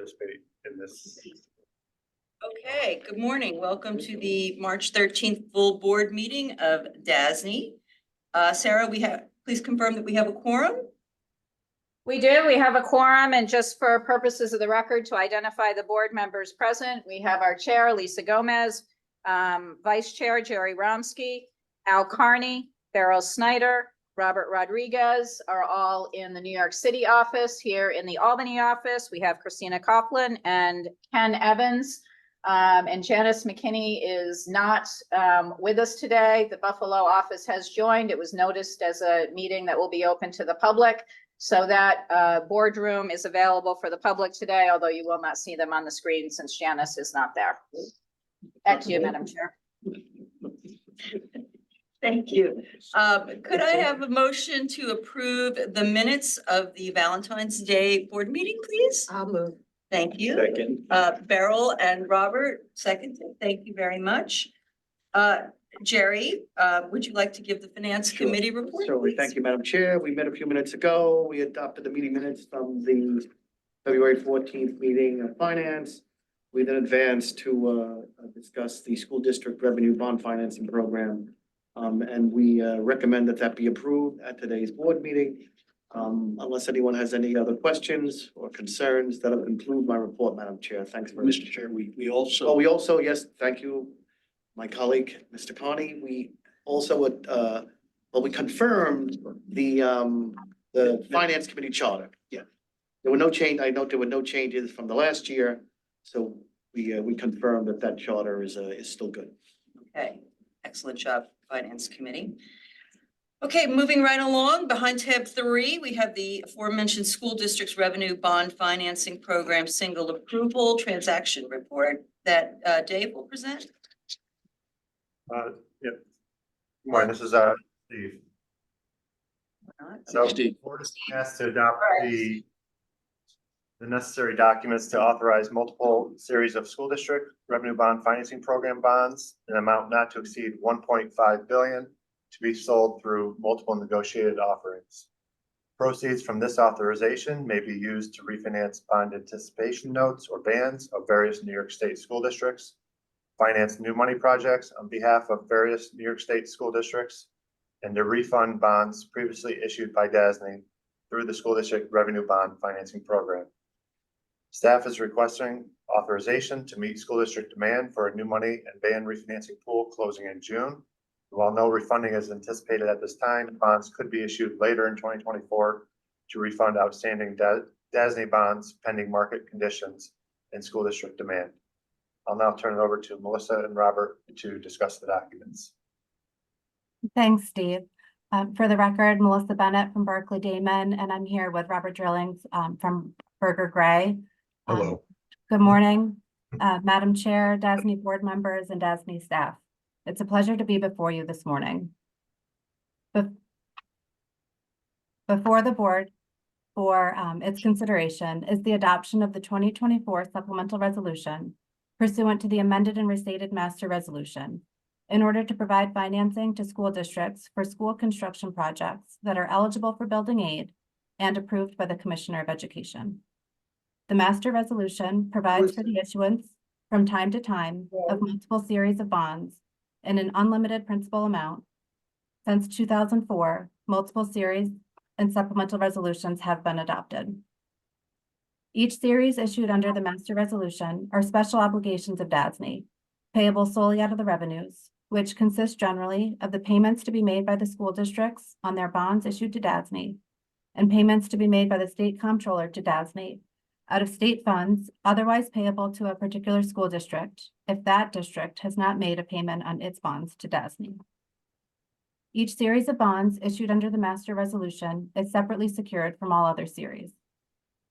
participate in this. Okay, good morning. Welcome to the March 13th full board meeting of DASNY. Sarah, please confirm that we have a quorum. We do. We have a quorum, and just for purposes of the record, to identify the board members present, we have our chair, Lisa Gomez, vice chair, Jerry Romsky, Al Carney, Beryl Snyder, Robert Rodriguez are all in the New York City office. Here in the Albany office, we have Christina Coughlin and Ken Evans. And Janice McKinney is not with us today. The Buffalo office has joined. It was noticed as a meeting that will be open to the public. So that boardroom is available for the public today, although you will not see them on the screen since Janice is not there. Back to you, Madam Chair. Thank you. Could I have a motion to approve the minutes of the Valentine's Day board meeting, please? I'll move. Thank you. Second. Beryl and Robert, second. Thank you very much. Jerry, would you like to give the Finance Sure. Committee report? Certainly. Please? Thank you, Madam Chair. We met a few minutes ago. We adopted the meeting minutes from the February 14th meeting of Finance. We then advanced to discuss the school district revenue bond financing program. And we recommend that that be approved at today's board meeting. Unless anyone has any other questions or concerns, that'll conclude my report, Madam Chair. Thanks very much. Mr. Chair, we also. We also, yes, thank you, my colleague, Mr. Carney. We also, we confirmed the Finance Committee charter. Yeah. There were no change, I note there were no changes from the last year, so we confirmed that that charter is still good. Okay, excellent job, Finance Committee. Okay, moving right along, behind tab 3, we have the aforementioned school district's revenue bond financing program single approval transaction report that Dave will present. Yep. Good morning, this is Steve. So the board is asked to adopt the necessary documents to authorize multiple series of school district revenue bond financing program bonds in an amount not to exceed 1.5 billion to be sold through multiple negotiated offerings. Proceeds from this authorization may be used to refinance bond anticipation notes or bands of various New York State school districts, finance new money projects on behalf of various New York State school districts, and to refund bonds previously issued by DASNY through the school district revenue bond financing program. Staff is requesting authorization to meet school district demand for a new money and band refinancing pool closing in June. While no refunding is anticipated at this time, bonds could be issued later in 2024 to refund outstanding DASNY bonds pending market conditions and school district demand. I'll now turn it over to Melissa and Robert to discuss the documents. Thanks, Steve. For the record, Melissa Bennett from Berkeley Damon, and I'm here with Robert Drillings from Berger Gray. Hello. Good morning, Madam Chair, DASNY board members, and DASNY staff. It's a pleasure to be before you this morning. Before the board for its consideration is the adoption of the 2024 supplemental resolution pursuant to the amended and restated master resolution in order to provide financing to school districts for school construction projects that are eligible for building aid and approved by the Commissioner of Education. The master resolution provides for the issuance from time to time of multiple series of bonds in an unlimited principal amount. Since 2004, multiple series and supplemental resolutions have been adopted. Each series issued under the master resolution are special obligations of DASNY, payable solely out of the revenues, which consist generally of the payments to be made by the school districts on their bonds issued to DASNY and payments to be made by the state comptroller to DASNY out of state funds otherwise payable to a particular school district if that district has not made a payment on its bonds to DASNY. Each series of bonds issued under the master resolution is separately secured from all other series.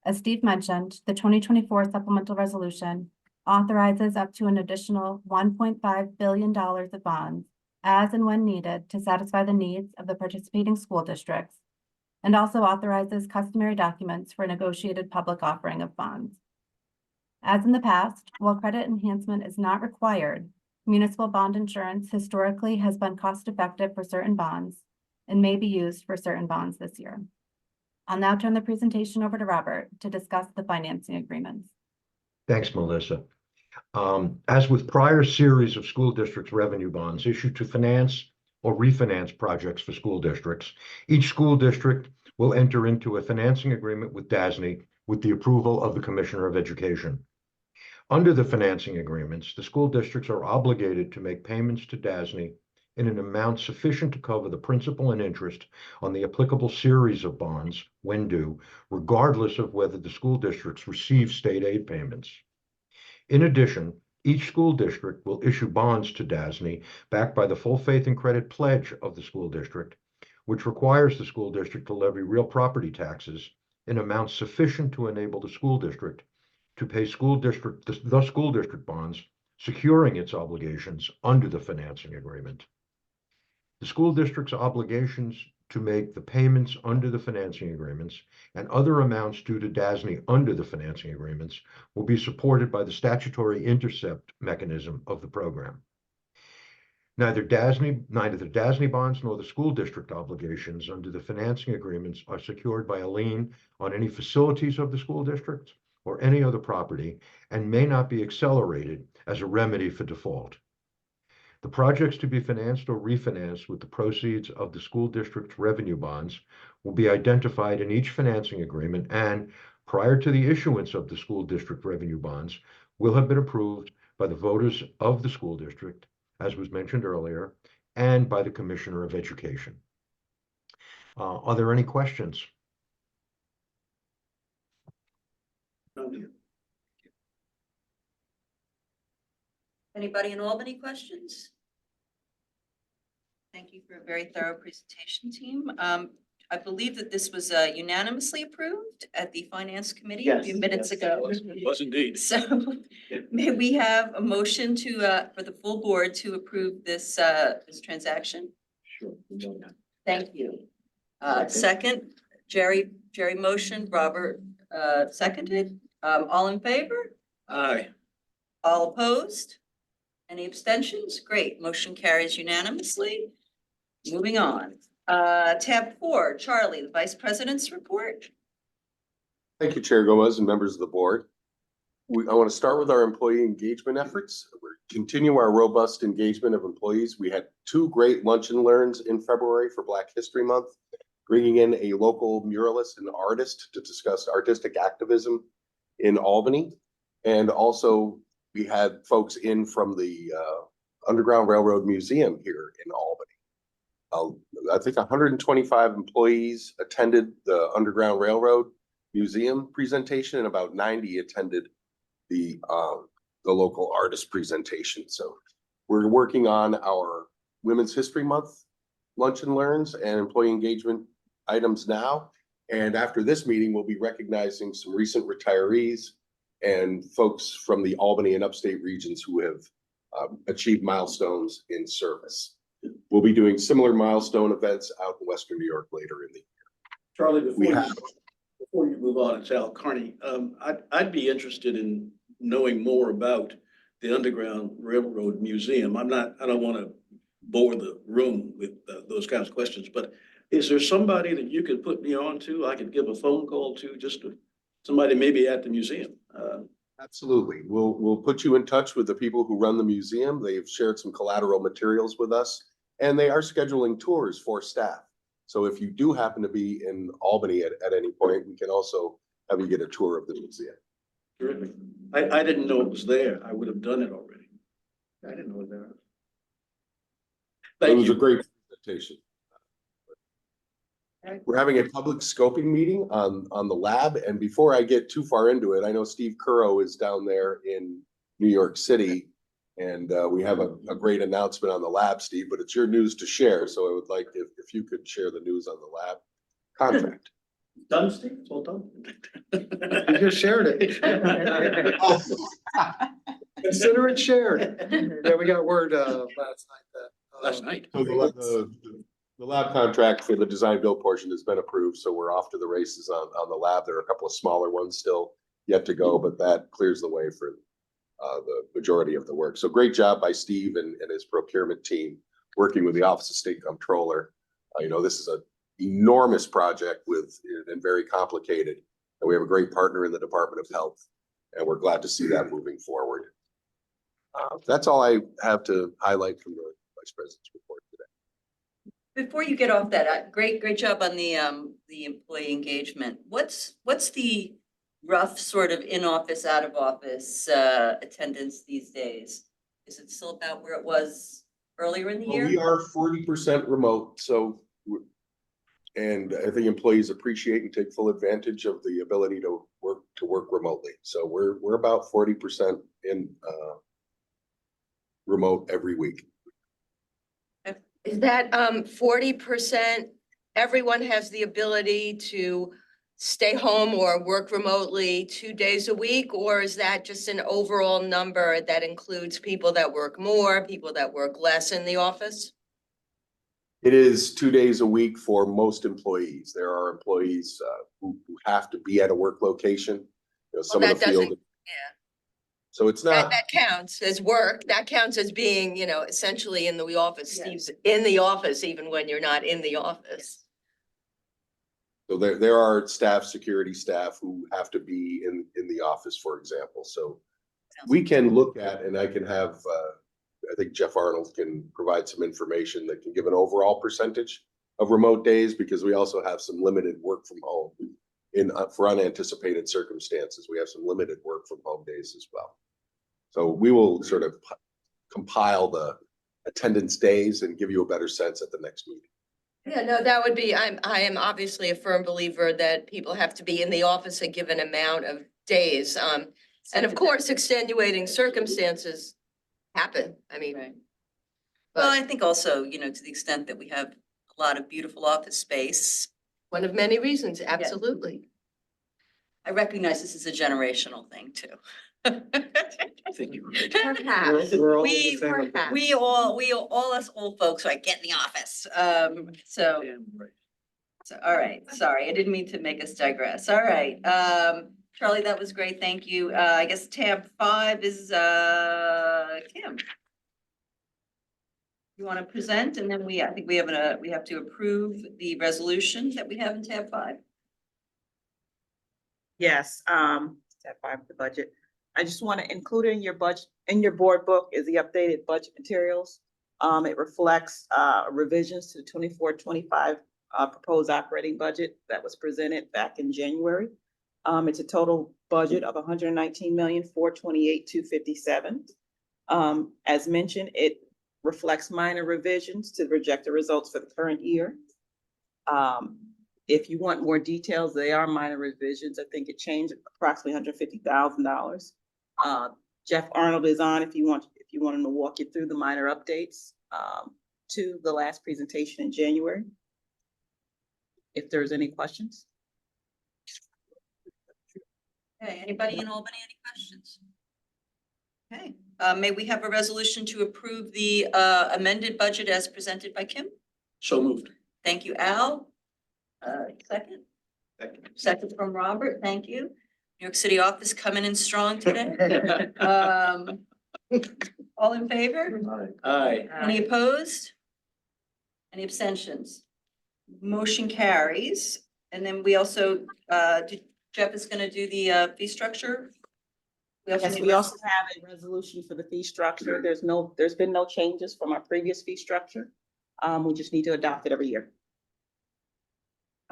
As Steve mentioned, the 2024 supplemental resolution authorizes up to an additional $1.5 billion of bonds as and when needed to satisfy the needs of the participating school districts, and also authorizes customary documents for a negotiated public offering of bonds. As in the past, while credit enhancement is not required, municipal bond insurance historically has been cost-effective for certain bonds and may be used for certain bonds this year. I'll now turn the presentation over to Robert to discuss the financing agreements. Thanks, Melissa. As with prior series of school districts revenue bonds issued to finance or refinance projects for school districts, each school district will enter into a financing agreement with DASNY with the approval of the Commissioner of Education. Under the financing agreements, the school districts are obligated to make payments to DASNY in an amount sufficient to cover the principal and interest on the applicable series of bonds when due, regardless of whether the school districts receive state aid payments. In addition, each school district will issue bonds to DASNY backed by the full faith and credit pledge of the school district, which requires the school district to levy real property taxes in amounts sufficient to enable the school district to pay the school district bonds, securing its obligations under the financing agreement. The school district's obligations to make the payments under the financing agreements and other amounts due to DASNY under the financing agreements will be supported by the statutory intercept mechanism of the program. Neither the DASNY bonds nor the school district obligations under the financing agreements are secured by a lien on any facilities of the school district or any other property and may not be accelerated as a remedy for default. The projects to be financed or refinanced with the proceeds of the school district's revenue bonds will be identified in each financing agreement and, prior to the issuance of the school district revenue bonds, will have been approved by the voters of the school district, as was mentioned earlier, and by the Commissioner of Education. Are there any questions? Anybody in Albany questions? Thank you for a very thorough presentation, team. I believe that this was unanimously approved at the Finance Committee a few minutes ago. It was indeed. So may we have a motion to, for the full board to approve this, this transaction? Sure. Thank you. Second, Jerry motioned, Robert, seconded. All in favor? Aye. All opposed? Any abstentions? Great, motion carries unanimously. Moving on. Tab 4, Charlie, the Vice President's report. Thank you, Chair Gomez and members of the board. I want to start with our employee engagement efforts. We're continue our robust engagement of employees. We had 2 great lunch and learns in February for Black History Month, bringing in a local muralist and artist to discuss artistic activism in Albany. And also we had folks in from the Underground Railroad Museum here in Albany. I think 125 employees attended the Underground Railroad Museum presentation and about 90 attended the local artist presentation. So we're working on our Women's History Month lunch and learns and employee engagement items now. And after this meeting, we'll be recognizing some recent retirees and folks from the Albany and upstate regions who have achieved milestones in service. We'll be doing similar milestone events out in Western New York later in the year. Charlie, before you move on, it's Al Carney. I'd be interested in knowing more about the Underground Railroad Museum. I don't want to bore the room with those kinds of questions, but is there somebody that you could put me on to? I could give a phone call to somebody maybe at the museum. Absolutely. We'll put you in touch with the people who run the museum. They've shared some collateral materials with us, and they are scheduling tours for staff. So if you do happen to be in Albany at any point, we can also have you get a tour of the museum. Terrific. I didn't know it was there. I would have done it already. I didn't know that. It was a great presentation. We're having a public scoping meeting on the lab. And before I get too far into it, I know Steve Curro is down there in New York City. And we have a great announcement on the lab, Steve, but it's your news to share. So I would like if you could share the news on the lab contract. Done, Steve? It's all done. You just shared it. Consider it shared. Yeah, we got word last night that. Last night. So the lab contract for the design build portion has been approved. So we're off to the races on the lab. There are a couple of smaller ones still yet to go, but that clears the way for the majority of the work. So great job by Steve and his procurement team working with the Office of State Comptroller. This is an enormous project and very complicated. And we have a great partner in the Department of Health. And we're glad to see that moving forward. That's all I have to highlight from the Vice President's report today. Before you get off that, great job on the employee engagement. What's the rough sort of in-office, out-of-office, attendance these days? Is it still about where it was earlier in the Well, year? we are 40% remote, and I think employees appreciate and take full advantage of the ability to work remotely. So we're about 40% in remote every week. Is that 40%, everyone has the ability to stay home or work remotely 2 days a week? Or is that just an overall number that includes people that work more, people that work less in the office? It is 2 days a week for most employees. There are employees who have to be at a work location. You know, some of that the field. doesn't- yeah. So it's not. That counts as work. That counts as being, essentially in the office. Yes. Steve's in the office even when you're not in the office. So there are security staff who have to be in the office, for example. So we can look at, and I can have, I think Jeff Arnold can provide some information that can give an overall percentage of remote days, because we also have some limited work from home for unanticipated circumstances. We have some limited work from home days as well. So we will sort of compile the attendance days and give you a better sense at the next meeting. Yeah, no, that would be, I am obviously a firm believer that people have to be in the office a given amount of days. And of course, extenuating circumstances happen. I mean, Right. Well, I think also, to the extent that we have a lot of beautiful office space, one of many reasons, absolutely. I recognize this is a generational thing too. I think you're right. Perhaps. We, Perhaps. we all us old folks, like, get in the office. So, Damn right. all right, sorry, I didn't mean to make us digress. All right, Charlie, that was great, thank you. I guess tab 5 is, Kim. You want to present, and then I think we have to approve the resolution that we have in tab 5. Yes, tab 5 of the budget. I just want to include in your budget, in your board book is the updated budget materials. It reflects revisions to the 24-25 proposed operating budget that was presented back in January. It's a total budget of $119,428,257. As mentioned, it reflects minor revisions to the projected results for the current year. If you want more details, they are minor revisions. I think it changed approximately $150,000. Jeff Arnold is on if you want him to walk you through the minor updates to the last presentation in January. If there's any questions. Okay, anybody in Albany, any questions? Okay, may we have a resolution to approve the amended budget as presented by Kim? So moved. Thank you, Al. Second? Second from Robert, thank you. New York City office coming in strong today. All in favor? Aye. Any opposed? Any abstentions? Motion carries. And then we also, Jeff is gonna do the fee structure. Yes, we also have a resolution for the fee structure. There's been no changes from our previous fee structure. We just need to adopt it every year.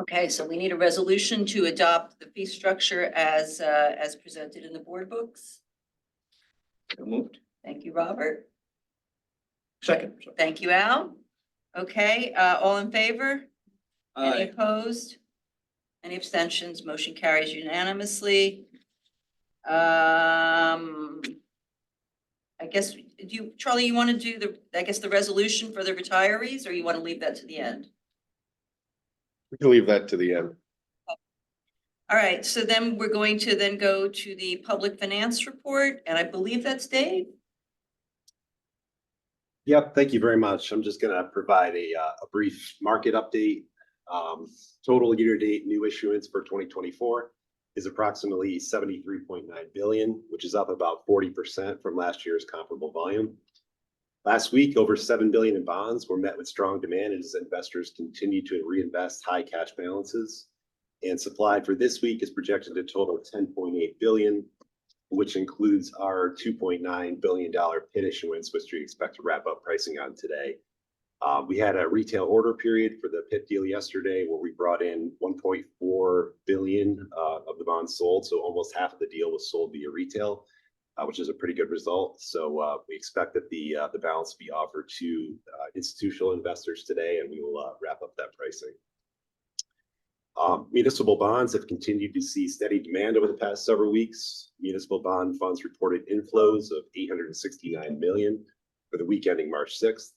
Okay, so we need a resolution to adopt the fee structure as presented in the board books. So moved. Thank you, Robert. Second. Thank you, Al. Okay, all in favor? Any Aye. opposed? Any abstentions? Motion carries unanimously. I guess, Charlie, you want to do the resolution for the retirees, or you want to leave that to the end? We can leave that to the end. All right, so then we're going to then go to the public finance report, and I believe that's Dave. Yep, thank you very much. I'm just gonna provide a brief market update. Total year-to-date new issuance for 2024 is approximately 73.9 billion, which is up about 40% from last year's comparable volume. Last week, over 7 billion in bonds were met with strong demand as investors continue to reinvest high cash balances. And supply for this week is projected to total 10.8 billion. which includes our $2.9 billion PIT issuance, which we expect to wrap up pricing on today. We had a retail order period for the PIT deal yesterday where we brought in 1.4 billion of the bonds sold. So almost half of the deal was sold via retail, which is a pretty good result. So we expect that the balance will be offered to institutional investors today, and we will wrap up that pricing. Municipal bonds have continued to see steady demand over the past several weeks. Municipal bond funds reported inflows of 869 million for the week ending March 6th,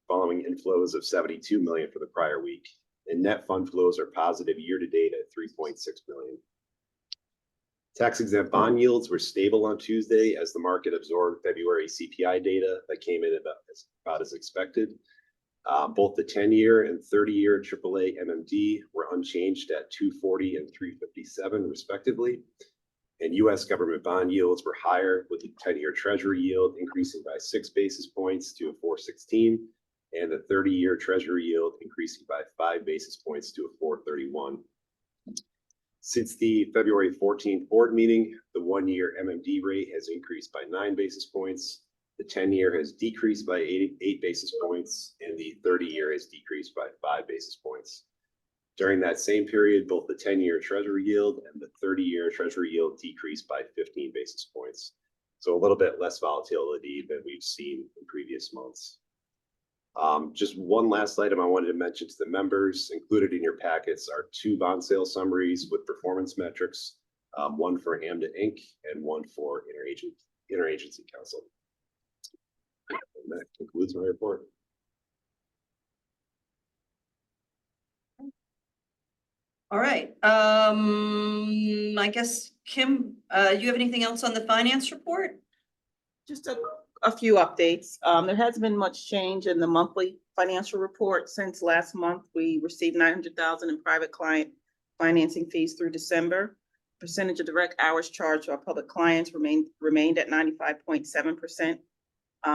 following inflows of 72 million for the prior week. And net fund flows are positive year to date at 3.6 million. Tax exempt bond yields were stable on Tuesday as the market absorbed February CPI data that came in about as expected. Both the 10-year and 30-year AAA MMD were unchanged at 240 and 357 respectively. And U.S. government bond yields were higher, with the 10-year Treasury yield increasing by 6 basis points to a 416, and the 30-year Treasury yield increasing by 5 basis points to a 431. Since the February 14th board meeting, the 1-year MMD rate has increased by 9 basis points. The 10-year has decreased by 8 basis points, and the 30-year has decreased by 5 basis points. During that same period, both the 10-year Treasury yield and the 30-year Treasury yield decreased by 15 basis points. So a little bit less volatility than we've seen in previous months. Just one last item I wanted to mention to the members. Included in your packets are 2 bond sale summaries with performance metrics, one for AMDA Inc. and one for Interagency Council. And that concludes my report. All right, I guess, Kim, you have anything else on the finance report? Just a few updates. There hasn't been much change in the monthly financial report since last month. We received 900,000 in private client financing fees through December. Percentage of direct hours charged to our public clients remained at 95.7%.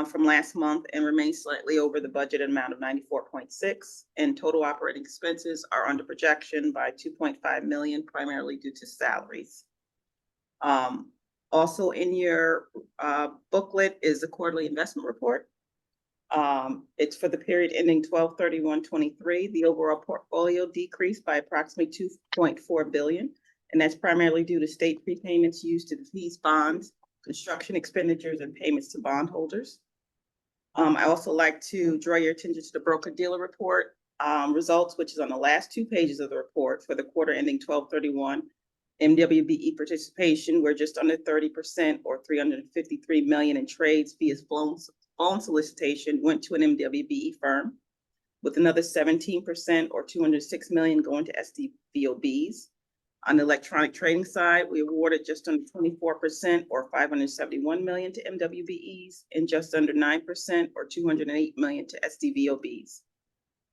From last month and remains slightly over the budgeted amount of 94.6. And total operating expenses are under projection by 2.5 million, primarily due to salaries. Also in your booklet is the quarterly investment report. It's for the period ending 12/31/23. The overall portfolio decreased by approximately 2.4 billion, and that's primarily due to state prepayments used to defease bonds, construction expenditures, and payments to bondholders. I also like to draw your attention to the broker-dealer report results, which is on the last 2 pages of the report for the quarter ending 12/31. MWBE participation, we're just under 30%, or 353 million in trades via phone solicitation went to an MWBE firm, with another 17%, or 206 million going to SDVOBs. On the electronic trading side, we awarded just under 24%, or 571 million to MWBEs, and just under 9%, or 208 million to SDVOBs.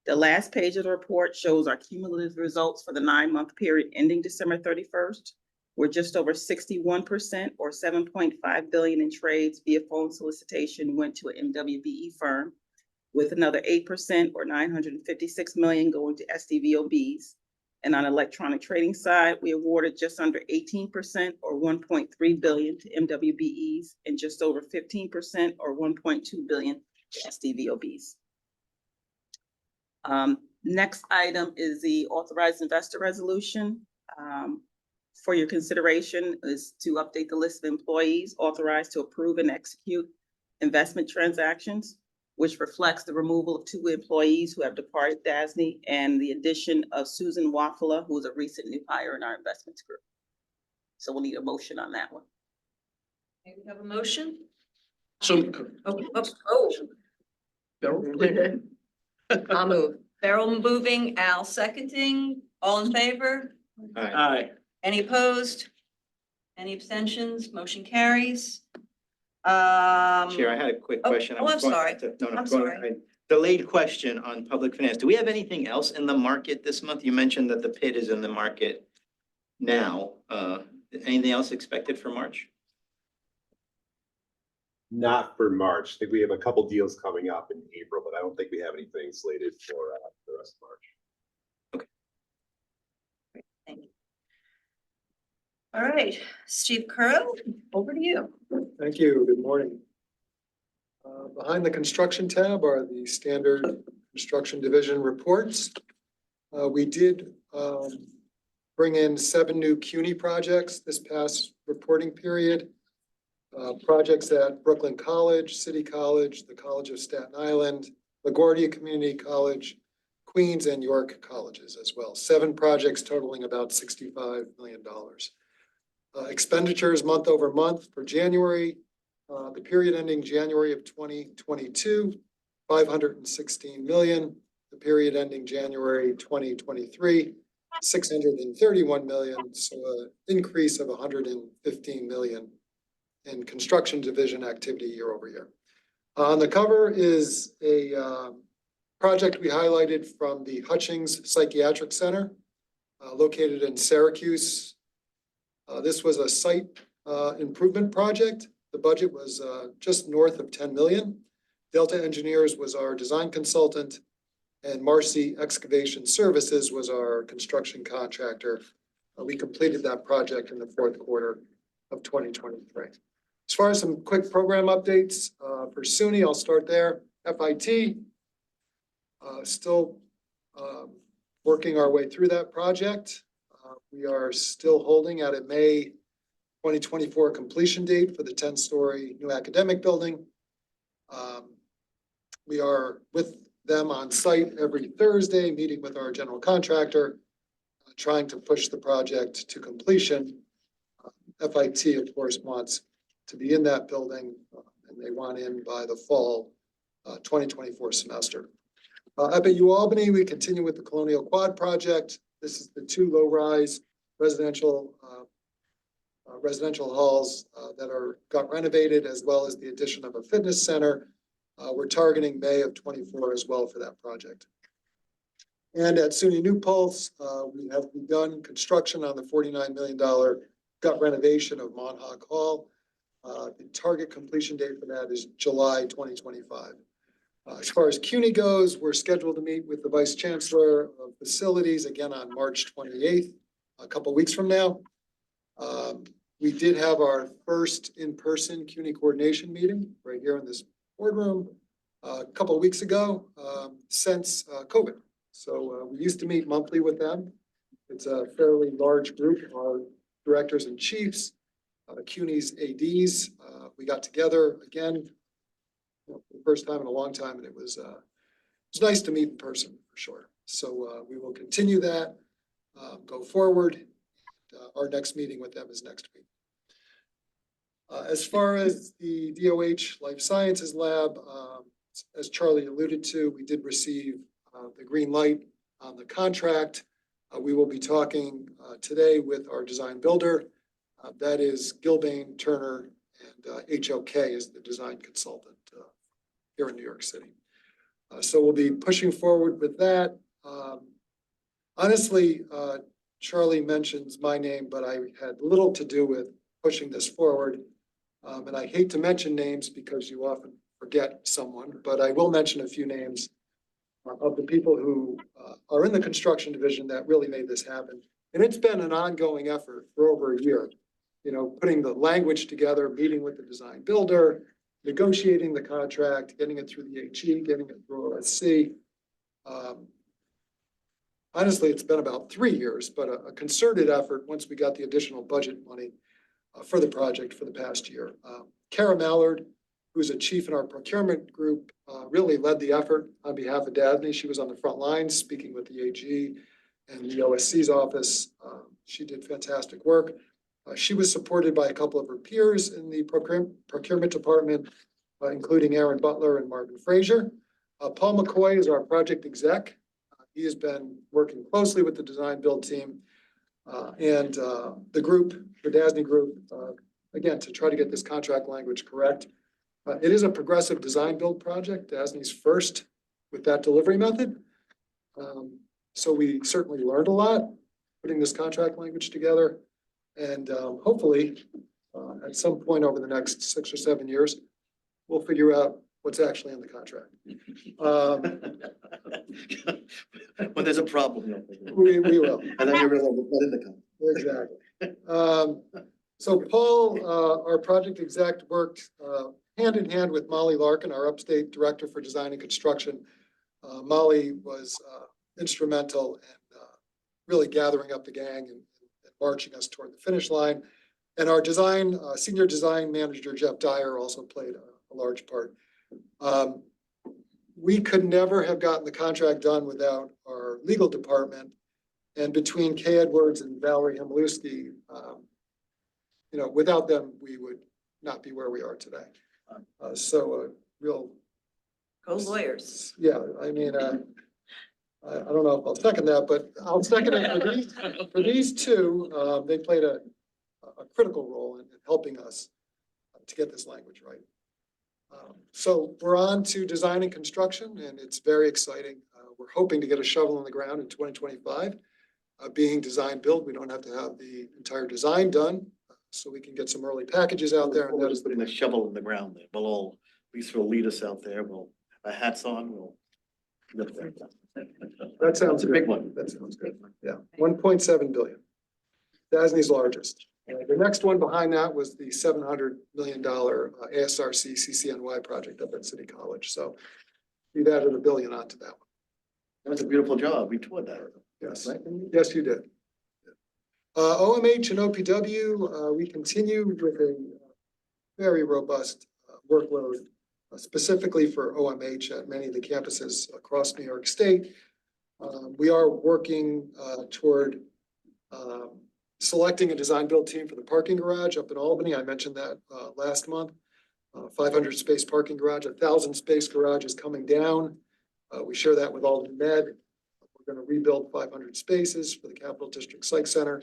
The last page of the report shows our cumulative results for the 9-month period ending December 31st. We're just over 61%, or 7.5 billion in trades via phone solicitation went to an MWBE firm, with another 8%, or 956 million going to SDVOBs. And on electronic trading side, we awarded just under 18%, or 1.3 billion to MWBEs, and just over 15%, or 1.2 billion to SDVOBs. Next item is the authorized investor resolution. For your consideration is to update the list of employees authorized to approve and execute investment transactions, which reflects the removal of 2 employees who have departed DASNY and the addition of Susan Waffala, who is a recent new hire in our investments group. So we'll need a motion on that one. Okay, we have a motion? So. I'll move. Beryl moving, Al seconding, all in favor? Aye. Any opposed? Any abstentions? Motion carries. Chair, I had a quick question. I'm sorry. I'm sorry. Delayed question on public finance. Do we have anything else in the market this month? You mentioned that the PIT is in the market now. Anything else expected for March? Not for March. I think we have a couple deals coming up in April, but I don't think we have anything slated for the rest of March. Great, thank you. All right, Steve Curro, over to you. Thank you. Good morning. Behind the construction tab are the standard construction division reports. We did bring in 7 new CUNY projects this past reporting period. Projects at Brooklyn College, City College, the College of Staten Island, LaGuardia Community College, Queens and York colleges as well. 7 projects totaling about $65 million. Expenditures month over month for January, the period ending January of 2022, 516 million. The period ending January 2023, 631 million. So an increase of 115 million in construction division activity year over year. On the cover is a project we highlighted from the Hutchings Psychiatric Center, located in Syracuse. This was a site improvement project. The budget was just north of 10 million. Delta Engineers was our design consultant, and Marcy Excavation Services was our construction contractor. We completed that project in the fourth quarter of 2023. As far as some quick program updates for SUNY, I'll start there. FIT, still working our way through that project. We are still holding at a May 2024 completion date for the 10-story new academic building. We are with them on site every Thursday, meeting with our general contractor, trying to push the project to completion. FIT, of course, wants to be in that building, and they want in by the fall 2024 semester. Up at UAlbany, we continue with the Colonial Quad project. This is the 2 low-rise residential halls that got renovated, as well as the addition of a fitness center. We're targeting May of 24 as well for that project. And at SUNY New Paltz, we have begun construction on the $49 million gut renovation of Montauk Hall. The target completion date for that is July 2025. As far as CUNY goes, we're scheduled to meet with the Vice Chancellor of Facilities again on March 28th, a couple weeks from now. We did have our first in-person CUNY coordination meeting right here in this boardroom a couple of weeks ago since COVID. So we used to meet monthly with them. It's a fairly large group, our directors and chiefs, CUNY's ADs. We got together again for the first time in a long time, and it was nice to meet in person for sure. So we will continue that, go forward. Our next meeting with them is next week. As far as the DOH Life Sciences Lab, as Charlie alluded to, we did receive the green light on the contract. We will be talking today with our design builder. That is Gilbane Turner, and HOK is the design consultant here in New York City. So we'll be pushing forward with that. Honestly, Charlie mentions my name, but I had little to do with pushing this forward. And I hate to mention names because you often forget someone, but I will mention a few names of the people who are in the construction division that really made this happen. And it's been an ongoing effort for over a year, you know, putting the language together, meeting with the design builder, negotiating the contract, getting it through the AG, getting it through OSC. Honestly, it's been about 3 years, but a concerted effort once we got the additional budget money for the project for the past year. Kara Mallard, who's a chief in our procurement group, really led the effort on behalf of DASNY. She was on the front lines speaking with the AG and the OSC's office. She did fantastic work. She was supported by a couple of her peers in the procurement department, including Aaron Butler and Marvin Frazier. Paul McCoy is our project exec. He has been working closely with the design build team and the group, the DASNY group, again, to try to get this contract language correct. It is a progressive design build project, DASNY's first with that delivery method. So we certainly learned a lot putting this contract language together. And hopefully, at some point over the next 6 or 7 years, we'll figure out what's actually in the contract. When there's a problem. We will. And then you realize what's in the contract. Exactly. So Paul, our project exec, worked hand in hand with Molly Larkin, our upstate director for design and construction. Molly was instrumental in really gathering up the gang and marching us toward the finish line. And our design, senior design manager, Jeff Dyer, also played a large part. We could never have gotten the contract done without our legal department. And between Kay Edwards and Valerie Himlewski, without them, we would not be where we are today. So real. Go lawyers. Yeah, I mean, I don't know if I'll second that, but I'll second it for these two. They played a critical role in helping us to get this language right. So we're on to design and construction, and it's very exciting. We're hoping to get a shovel in the ground in 2025. Being design build, we don't have to have the entire design done, so we can get some early packages out there. We're just putting a shovel in the ground there. We'll all, we throw lead us out there. We'll have our hats on. We'll. That sounds a good. big one. That sounds good. Yeah, 1.7 billion. DASNY's largest. The next one behind that was the $700 million ASRC CCNY project up at City College. So we've added $1 billion onto that one. That was a beautiful job. We toured that. Yes, yes, you did. OMH and OPW, we continue with a very robust workload, specifically for OMH at many of the campuses across New York State. We are working toward selecting a design build team for the parking garage up in Albany. I mentioned that last month. 500 space parking garage, 1,000 space garage is coming down. We share that with Albany Med. We're going to rebuild 500 spaces for the Capital District Psych Center.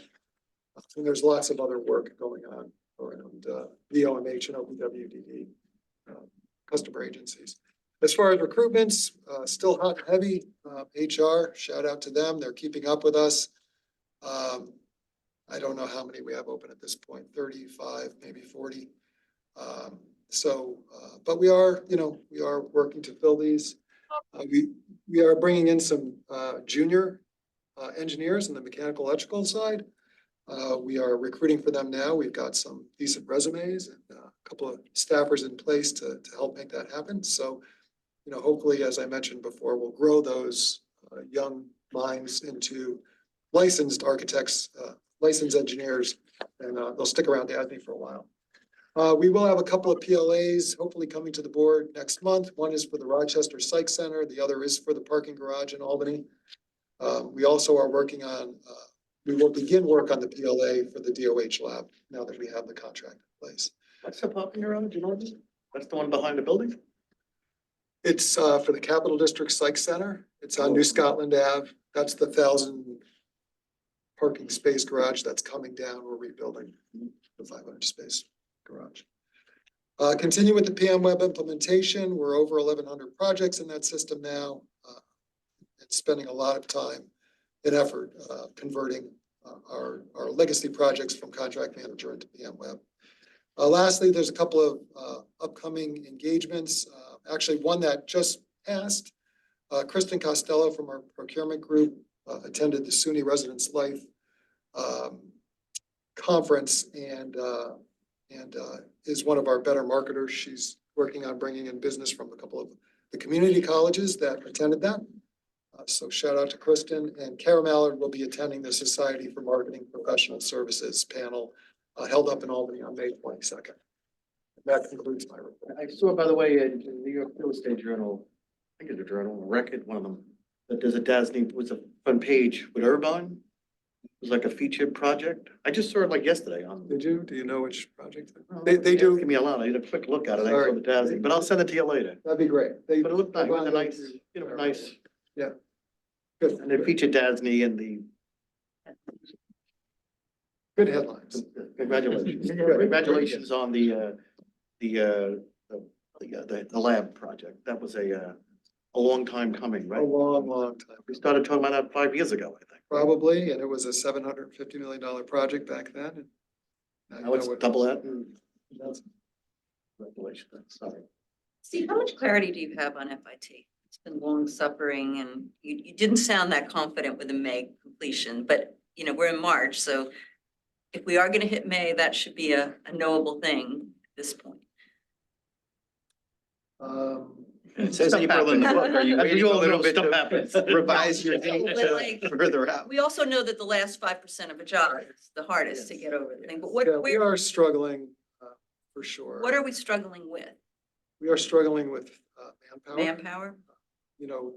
And there's lots of other work going on around the OMH and OPWDD customer agencies. As far as recruitments, still hot and heavy. HR, shout out to them. They're keeping up with us. I don't know how many we have open at this point, 35, maybe 40. But we are, we are working to fill these. We are bringing in some junior engineers in the mechanical electrical side. We are recruiting for them now. We've got some decent resumes and a couple of staffers in place to help make that happen. So, hopefully, as I mentioned before, we'll grow those young minds into licensed architects, licensed engineers, and they'll stick around DASNY for a while. We will have a couple of PLAs hopefully coming to the board next month. One is for the Rochester Psych Center. The other is for the parking garage in Albany. We also are working on, we will begin work on the PLA for the DOH lab now that we have the contract in place. What's the parking garage? You know, that's the one behind the building? It's for the Capital District Psych Center. It's on New Scotland Ave. That's the 1,000 parking space garage that's coming down. We're rebuilding the 500 space garage. Continue with the PM web implementation. We're over 1,100 projects in that system now. And spending a lot of time and effort converting our legacy projects from contract manager into PM web. Lastly, there's a couple of upcoming engagements. Actually, one that just passed. Kristen Costello from our procurement group attended the SUNY Residence Life conference and is one of our better marketers. She's working on bringing in business from a couple of the community colleges that attended that. So shout out to Kristen, and Kara Mallard will be attending the Society for Marketing Professional Services panel held up in Albany on May 22nd. That concludes my report. I saw, by the way, in New York Real Estate Journal, I think it's a journal, a record, one of them, that there's a DASNY, was a front page with Irvine. It was like a featured project. I just saw it like yesterday on. Did you? Do you know which project? Oh, They do. Give me a lot. I did a quick look at it. I All saw right. the DASNY, but I'll send it to you later. That'd be great. But it looked like it was a nice, nice. Yeah. Good. And they featured DASNY in the. Good headlines. Congratulations. Congratulations on the lab project. That was a long time coming, A right? long time. We started talking about that 5 years ago, I think. Probably, and it was a $750 million project back then. And Now it's double that and that's congratulations. Sorry. Steve, how much clarity do you have on FIT? It's been long suffering and you didn't sound that confident with the May completion, but we're in March, so if we are gonna hit May, that should be a knowable thing at this point. It says Stuff April in the happens. book. Are you As we waiting a all little know, bit stuff to happens. revise your date But like- further out? We also know that the last 5% of a job is the hardest to get over the thing, but Yeah, we where, are struggling, for sure. what are we struggling with? We are struggling with, manpower. Manpower? You know,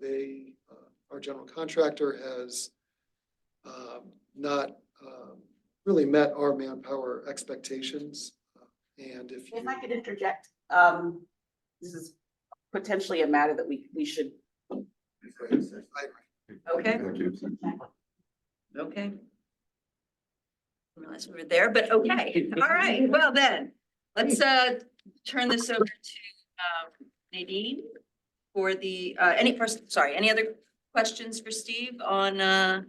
our general contractor has, not, really met our manpower expectations. And if you. If I could interject, this is potentially a matter that we should. Okay. Okay. Unless we were there, but okay, all right, well then, let's turn this over to Nadine for the, any other questions for Steve on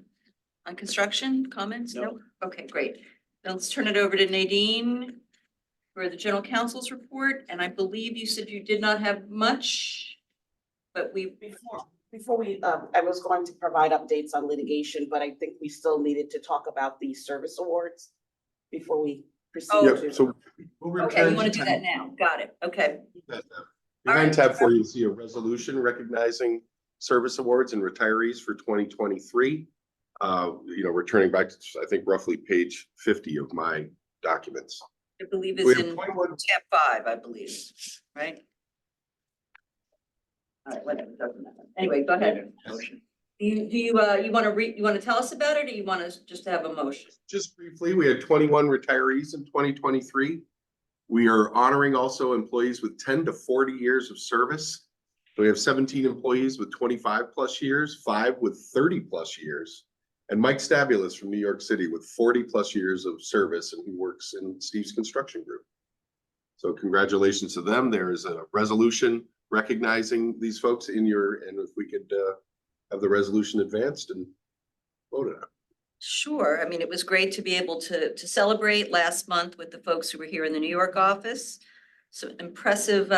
construction, comments? No. Okay, great. Then let's turn it over to Nadine for the general counsel's report, and I believe you said you did not have much, but we. Before we, I was going to provide updates on litigation, but I think we still needed to talk about the service awards before we proceed Oh. to. Yep, so we'll Okay, you return want to to do that now? Got it, okay. Behind tab 4, you see a resolution recognizing service awards and retirees for 2023. Returning back to, I think, roughly page 50 of my documents. I believe We is have in 21 tab 5, I believe, right? All right, whatever, doesn't matter. Anyway, go ahead. You want to tell us about it, or you want to just have a motion? Just briefly, we had 21 retirees in 2023. We are honoring also employees with 10 to 40 years of service. We have 17 employees with 25 plus years, 5 with 30 plus years, and Mike Stabulus from New York City with 40 plus years of service, and he works in Steve's construction group. So congratulations to them. There is a resolution recognizing these folks and if we could have the resolution advanced and voted on. Sure. I mean, it was great to be able to celebrate last month with the folks who were here in the New York office. So impressive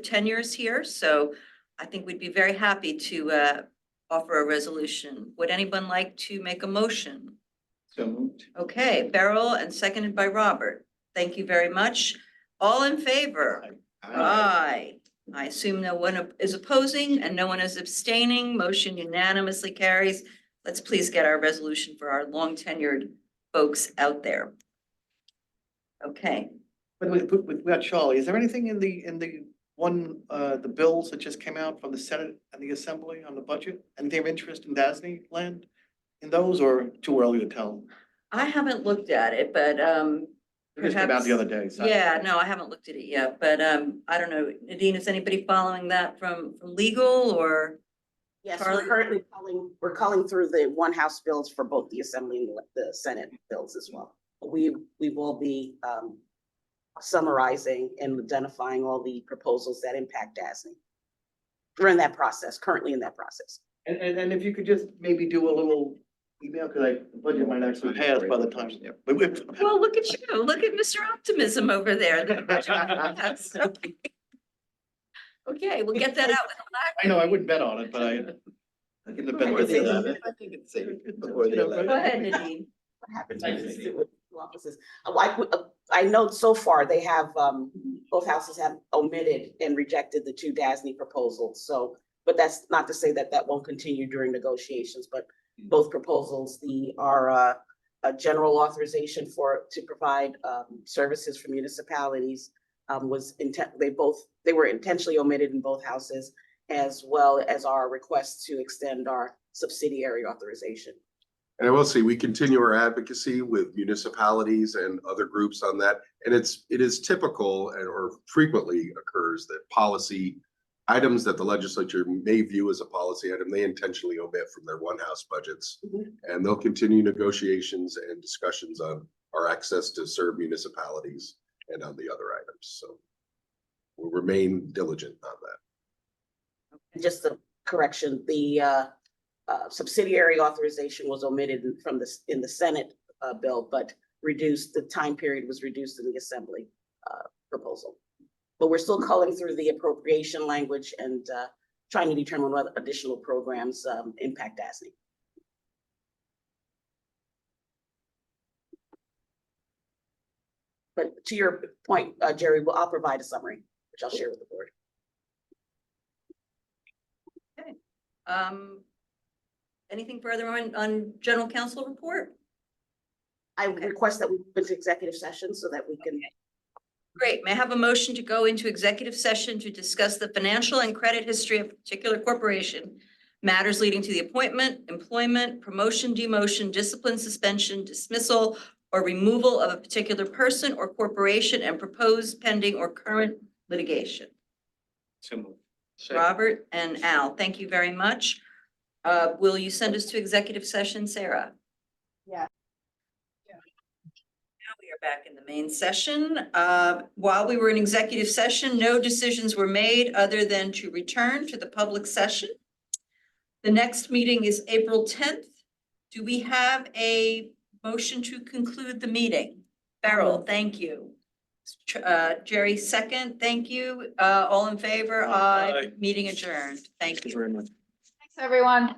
tenures here. So I think we'd be very happy to offer a resolution. Would anyone like to make a motion? So moved. Okay, Beryl, and seconded by Robert. Thank you very much. All in favor? Aye. I assume no one is opposing and no one is abstaining. Motion unanimously carries. Let's please get our resolution for our long tenured folks out there. Okay. But with that, Charlie, is there anything in the bills that just came out from the Senate and the Assembly on the budget? Anything of interest in DASNY land in those, or too early to tell? I haven't looked at it, but It just came out the other day. So yeah, no, I haven't looked at it yet, but I don't know. Nadine, is anybody following that from legal or? Yes, Charlie? we're calling through the one house bills for both the Assembly and the Senate bills as well. We will be summarizing and identifying all the proposals that impact DASNY. We're in that process, currently in that process. And if you could just maybe do a little email, because the budget might actually pass by the time. Well, look at you. Look at Mr. Optimism over there. Yes, okay. Okay, we'll get that out. I know, I wouldn't bet on it, but I. In the before the 11th, I think it's safe before the 11th. Go ahead, Nadine. What happens with offices? I know so far they have, both houses have omitted and rejected the 2 DASNY proposals. So, but that's not to say that won't continue during negotiations, but both proposals, a general authorization to provide services for municipalities they were intentionally omitted in both houses, as well as our request to extend our subsidiary authorization. And I will say, we continue our advocacy with municipalities and other groups on that. And it is typical or frequently occurs that policy items that the legislature may view as a policy item, they intentionally omit from their one house budgets. And they'll continue negotiations and discussions on our access to serve municipalities and on the other items. So we'll remain diligent on that. Just a correction, the subsidiary authorization was omitted in the Senate bill, but the time period was reduced in the Assembly proposal. But we're still culling through the appropriation language and trying to determine what additional programs impact DASNY. But to your point, Jerry, I'll provide a summary, which I'll share with the board. Anything further on general counsel report? I request that we go into executive session so that we can. Great. May I have a motion to go into executive session to discuss the financial and credit history of a particular corporation, matters leading to the appointment, employment, promotion, demotion, discipline, suspension, dismissal, or removal of a particular person or corporation and proposed pending or current litigation. So moved. Robert and Al, thank you very much. Will you send us to executive session, Sarah? Yeah. Now we are back in the main session. While we were in executive session, no decisions were made other than to return to the public session. The next meeting is April 10th. Do we have a motion to conclude the meeting? Beryl, thank you. Jerry, second, thank you. All in favor? Aye. Meeting adjourned. Thank you. Very much. Thanks, everyone.